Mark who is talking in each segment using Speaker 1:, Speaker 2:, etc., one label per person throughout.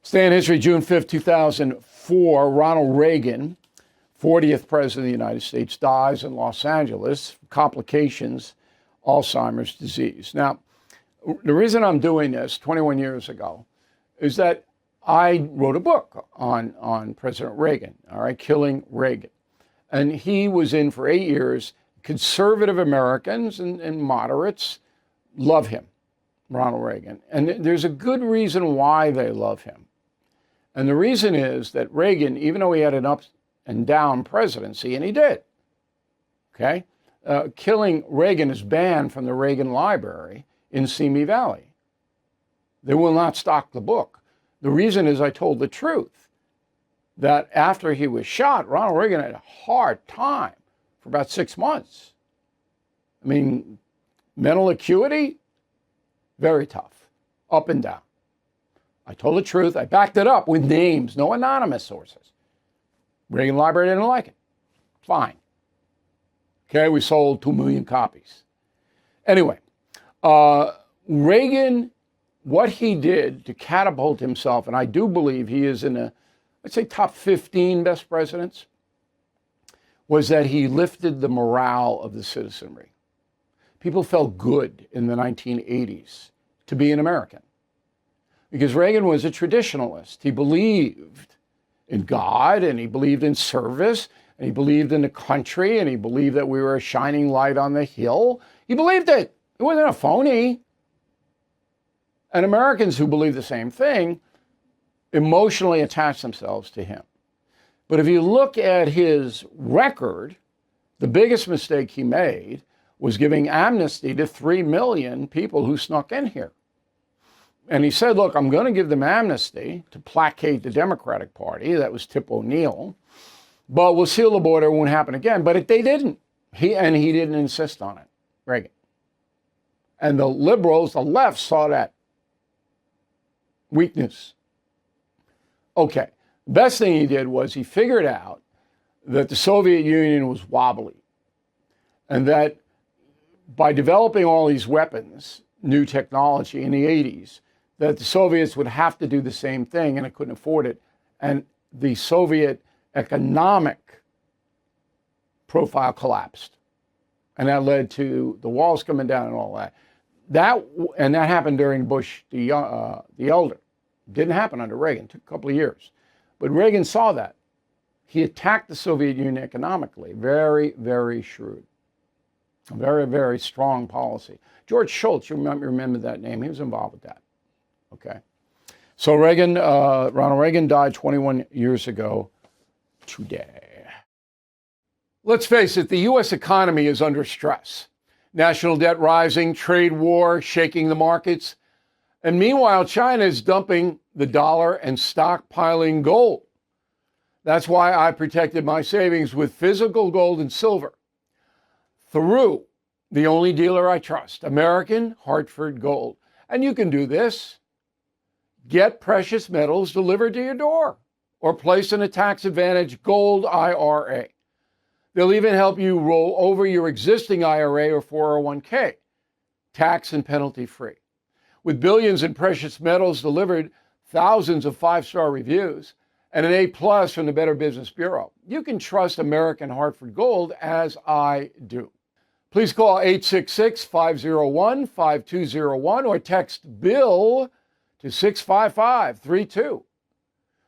Speaker 1: Stay in history, June 5th, 2004, Ronald Reagan, 40th President of the United States, dies in Los Angeles, complications, Alzheimer's disease. Now, the reason I'm doing this 21 years ago is that I wrote a book on President Reagan, all right, Killing Reagan. And he was in for 8 years. Conservative Americans and moderates love him, Ronald Reagan. And there's a good reason why they love him. And the reason is that Reagan, even though he had an up and down presidency, and he did, okay, Killing Reagan is banned from the Reagan Library in Simi Valley. They will not stock the book. The reason is I told the truth, that after he was shot, Ronald Reagan had a hard time for about 6 months. I mean, mental acuity, very tough, up and down. I told the truth. I backed it up with names, no anonymous sources. Reagan Library didn't like it. Fine. Okay, we sold 2 million copies. Anyway, Reagan, what he did to catapult himself, and I do believe he is in a, let's say, top 15 best presidents, was that he lifted the morale of the citizenry. People felt good in the 1980s to be an American because Reagan was a traditionalist. He believed in God, and he believed in service, and he believed in the country, and he believed that we were a shining light on the hill. He believed it. It wasn't a phony. And Americans who believe the same thing emotionally attach themselves to him. But if you look at his record, the biggest mistake he made was giving amnesty to 3 million people who snuck in here. And he said, look, I'm going to give them amnesty to placate the Democratic Party. That was Tip O'Neill. But we'll seal the border. It won't happen again. But they didn't. He didn't insist on it, Reagan. And the liberals, the left, saw that weakness. Okay. The best thing he did was he figured out that the Soviet Union was wobbly and that by developing all these weapons, new technology in the 80s, that the Soviets would have to do the same thing and it couldn't afford it. And the Soviet economic profile collapsed. And that led to the walls coming down and all that. That happened during Bush the elder. Didn't happen under Reagan. It took a couple of years. But Reagan saw that. He attacked the Soviet Union economically. Very, very shrewd. A very, very strong policy. George Shultz, you remember that name. He was involved with that. Okay. So Ronald Reagan died 21 years ago today. Let's face it, the U.S. economy is under stress. National debt rising, trade war shaking the markets. And meanwhile, China is dumping the dollar and stockpiling gold. That's why I protected my savings with physical gold and silver through the only dealer I trust, American Hartford Gold. And you can do this. Get precious metals delivered to your door or place in a tax-advantaged gold IRA. They'll even help you roll over your existing IRA or 401k, tax and penalty free. With billions in precious metals delivered, thousands of 5-star reviews, and an A+ from the Better Business Bureau, you can trust American Hartford Gold as I do. Please call 866-501-5201 or text BILL to 65532.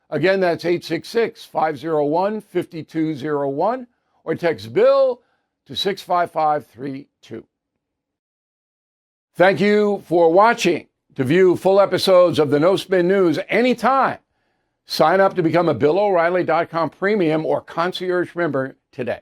Speaker 1: Again, that's 866-501-5201 or text BILL to 65532. Thank you for watching. To view full episodes of the No Spin News anytime, sign up to become a BillO'Reilly.com premium or concierge member today.